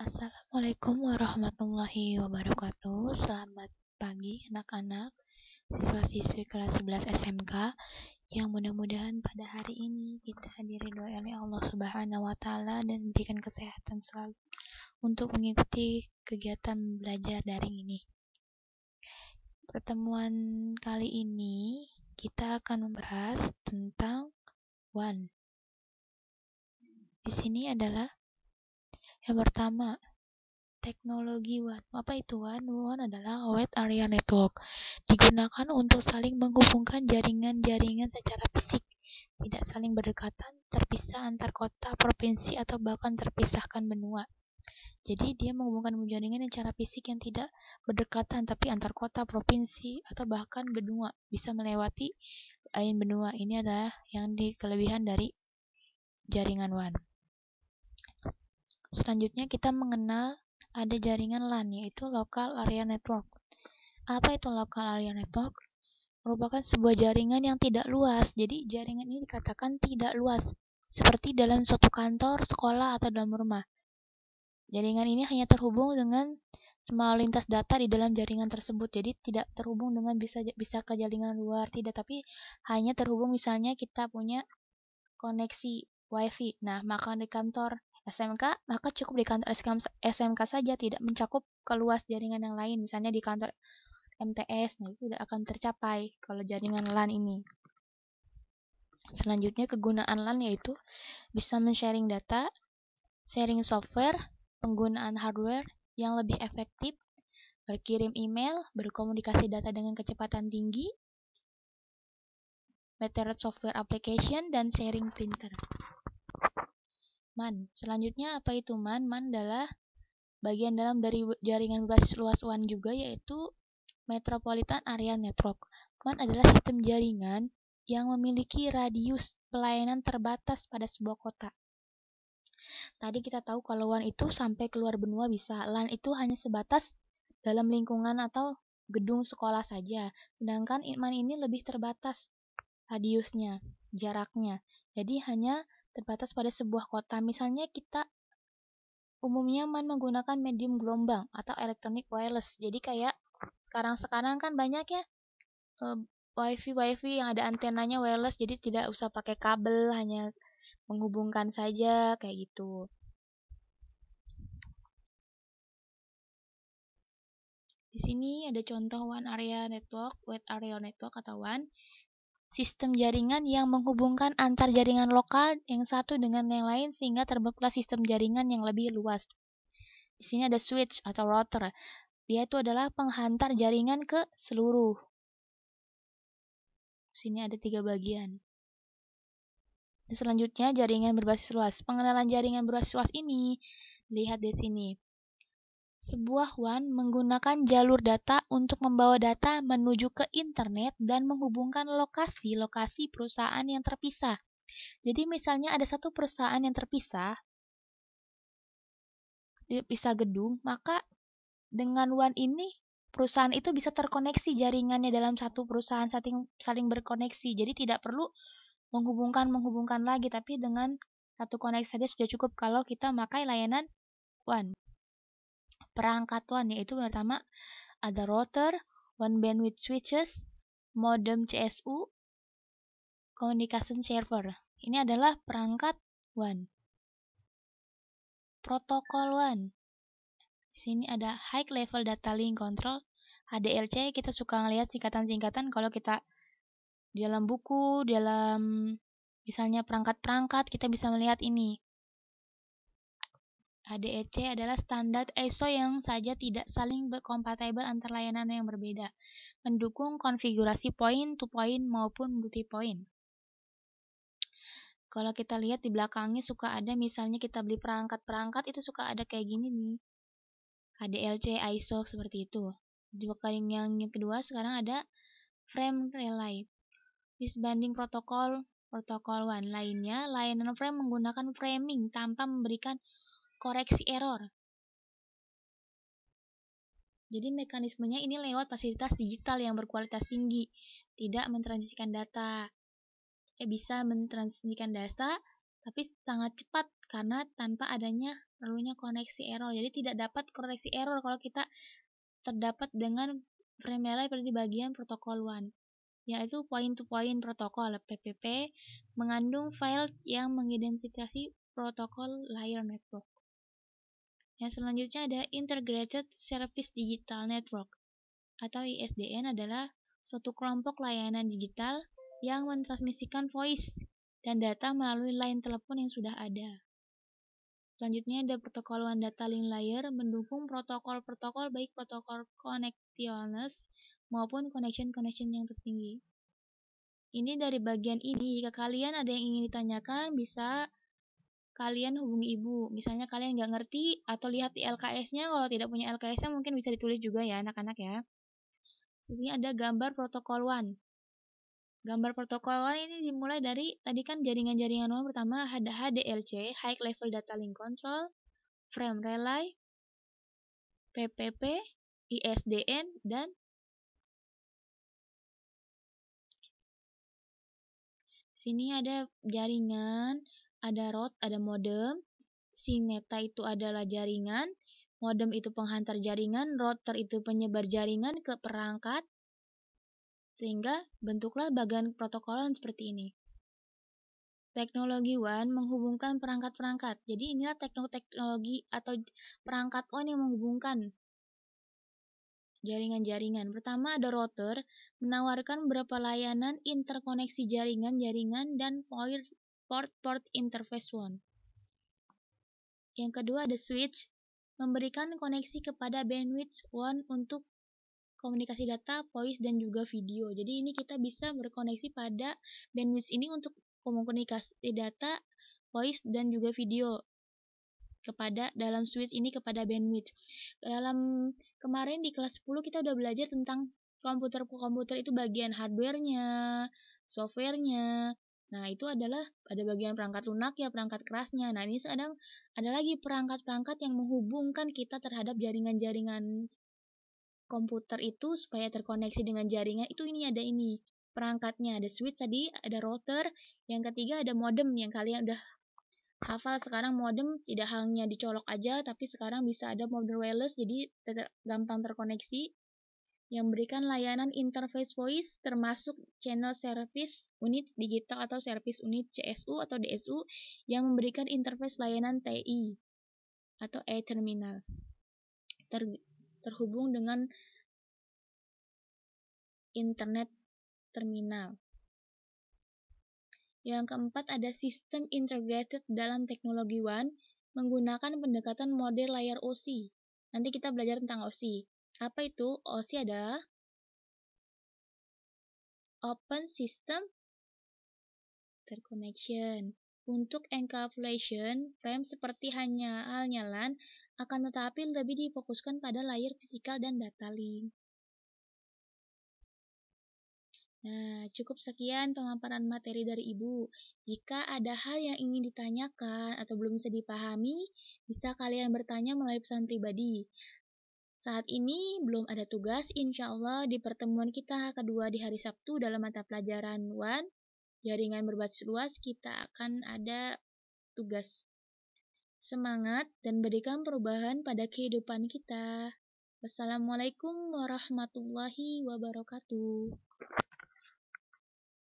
Assalamualaikum warahmatullahi wabarakatuh. Selamat pagi anak-anak siswa-siswi kelas 11 SMK yang mudah-mudahan pada hari ini kita diridhoi oleh Allah Subhanahu wa taala dan diberikan kesehatan selalu untuk mengikuti kegiatan belajar daring ini. Pertemuan kali ini kita akan membahas tentang WAN. Di sini adalah yang pertama, teknologi WAN. Apa itu WAN? WAN adalah Wide Area Network. Digunakan untuk saling menghubungkan jaringan-jaringan secara fisik, tidak saling berdekatan, terpisah antar kota, provinsi, atau bahkan terpisahkan benua. Jadi dia menghubungkan jaringan yang secara fisik yang tidak berdekatan, tapi antar kota, provinsi, atau bahkan benua, bisa melewati lain benua. Ini adalah yang kelebihan dari jaringan WAN. Selanjutnya kita mengenal ada jaringan LAN, yaitu Local Area Network. Apa itu Local Area Network? Merupakan sebuah jaringan yang tidak luas. Jadi jaringan ini dikatakan tidak luas, seperti dalam suatu kantor, sekolah, atau dalam rumah. Jaringan ini hanya terhubung dengan semua lintas data di dalam jaringan tersebut. Jadi tidak terhubung dengan bisa ke jaringan luar, tidak, tapi hanya terhubung misalnya kita punya koneksi WiFi. Nah, maka di kantor SMK, maka cukup di kantor SMK saja, tidak mencakup keluas jaringan yang lain. Misalnya di kantor MTS, nah itu tidak akan tercapai kalau jaringan LAN ini. Selanjutnya kegunaan LAN yaitu bisa men-sharing data, sharing software, penggunaan hardware yang lebih efektif, berkirim email, berkomunikasi data dengan kecepatan tinggi, metadata software application, dan sharing printer. MAN. Selanjutnya apa itu MAN? MAN adalah bagian dalam dari jaringan berbasis luas WAN juga, yaitu Metropolitan Area Network. MAN adalah sistem jaringan yang memiliki radius pelayanan terbatas pada sebuah kota. Tadi kita tahu kalau WAN itu sampai keluar benua bisa. LAN itu hanya sebatas dalam lingkungan atau gedung sekolah saja. Sedangkan MAN ini lebih terbatas radiusnya, jaraknya. Jadi hanya terbatas pada sebuah kota. Misalnya kita umumnya MAN menggunakan medium gelombang atau electronic wireless. Jadi kayak sekarang kan banyak ya wifi yang ada antenanya wireless, jadi tidak usah pakai kabel, hanya menghubungkan saja kayak gitu. Di sini ada contoh WAN Area Network, Wide Area Network atau WAN. Sistem jaringan yang menghubungkan antar jaringan lokal yang satu dengan yang lain sehingga terbentuklah sistem jaringan yang lebih luas. Di sini ada switch atau router. Dia itu adalah penghantar jaringan ke seluruh. Di sini ada 3 bagian. Dan selanjutnya jaringan berbasis luas. Pengenalan jaringan berbasis luas ini lihat di sini. Sebuah WAN menggunakan jalur data untuk membawa data menuju ke internet dan menghubungkan lokasi-lokasi perusahaan yang terpisah. Jadi misalnya ada satu perusahaan yang terpisah gedung, maka dengan WAN ini perusahaan itu bisa terkoneksi jaringannya dalam satu perusahaan saling berkoneksi. Jadi tidak perlu menghubungkan lagi, tapi dengan satu koneksi saja sudah cukup kalau kita memakai layanan WAN. Perangkat WAN yaitu pertama ada router, one bandwidth switches, modem CSU, communication server. Ini adalah perangkat WAN. Protokol WAN. Di sini ada High Level Data Link Control, HDLC. Kita suka ngelihat singkatan-singkatan kalau kita di dalam buku, dalam misalnya perangkat-perangkat, kita bisa melihat ini. HDLC adalah standar ISO yang saja tidak saling berkompatibel antar layanan yang berbeda, mendukung konfigurasi point-to-point maupun multi-point. Kalau kita lihat di belakangnya suka ada, misalnya kita beli perangkat-perangkat itu suka ada kayak gini nih, HDLC, ISO seperti itu. Di yang kedua sekarang ada frame relay. Disbanding protokol WAN lainnya, layanan frame menggunakan framing tanpa memberikan koreksi error. Jadi mekanismenya ini lewat fasilitas digital yang berkualitas tinggi, tidak mentransmisikan data. Bisa mentransmisikan data tapi sangat cepat karena tanpa adanya perlunya koneksi error. Jadi tidak dapat koreksi error kalau kita terdapat dengan frame relay pada di bagian protokol WAN, yaitu point-to-point protokol (PPP) mengandung file yang mengidentifikasi protokol layer network. Yang selanjutnya ada Integrated Service Digital Network atau ISDN adalah suatu kelompok layanan digital yang mentransmisikan voice dan data melalui line telepon yang sudah ada. Selanjutnya ada protokol WAN Data Link Layer mendukung protokol-protokol baik protokol connectionless maupun connection yang tertinggi. Ini dari bagian ini, jika kalian ada yang ingin ditanyakan bisa kalian hubungi ibu. Misalnya kalian nggak ngerti atau lihat di LKS-nya, kalau tidak punya LKS-nya mungkin bisa ditulis juga ya anak-anak ya. Sini ada gambar protokol WAN. Gambar protokol WAN ini dimulai dari tadi kan jaringan-jaringan WAN pertama ada HDLC, High Level Data Link Control, Frame Relay, PPP, ISDN, dan sini ada jaringan, ada route, ada modem. Sineta itu adalah jaringan, modem itu penghantar jaringan, router itu penyebar jaringan ke perangkat, sehingga bentuklah bagian protokolan seperti ini. Teknologi WAN menghubungkan perangkat-perangkat. Jadi inilah teknologi atau perangkat WAN yang menghubungkan jaringan-jaringan. Pertama ada router, menawarkan beberapa layanan interkoneksi jaringan-jaringan dan port-port interface WAN. Yang kedua ada switch, memberikan koneksi kepada bandwidth WAN untuk komunikasi data, voice, dan juga video. Jadi ini kita bisa berkoneksi pada bandwidth ini untuk komunikasi data, voice, dan juga video kepada dalam switch ini kepada bandwidth. Dalam kemarin di kelas 10 kita udah belajar tentang komputer itu bagian hardware-nya, software-nya. Nah, itu adalah ada bagian perangkat lunak ya, perangkat kerasnya. Nah, ini sekarang ada lagi perangkat-perangkat yang menghubungkan kita terhadap jaringan-jaringan komputer itu supaya terkoneksi dengan jaringan. Itu ini ada ini perangkatnya, ada switch tadi, ada router, yang ketiga ada modem yang kalian udah hafal. Sekarang modem tidak hanya dicolok aja, tapi sekarang bisa ada modem wireless, jadi gampang terkoneksi, yang memberikan layanan interface voice termasuk channel service unit digital atau service unit CSU atau DSU yang memberikan interface layanan TI atau e-terminal terhubung dengan internet terminal. Yang keempat ada sistem integrated dalam teknologi WAN menggunakan pendekatan model layar OSI. Nanti kita belajar tentang OSI. Apa itu? OSI adalah Open System Interconnection. Untuk encapsulation frame seperti halnya LAN, akan tetapi lebih difokuskan pada layer fisikal dan data link. Nah, cukup sekian pemaparan materi dari Ibu. Jika ada hal yang ingin ditanyakan atau belum bisa dipahami, bisa kalian bertanya melalui pesan pribadi. Saat ini belum ada tugas, insya Allah di pertemuan kita kedua di hari Sabtu dalam mata pelajaran WAN, jaringan berbasis luas, kita akan ada tugas. Semangat dan berikan perubahan pada kehidupan kita. Wassalamualaikum warahmatullahi wabarakatuh.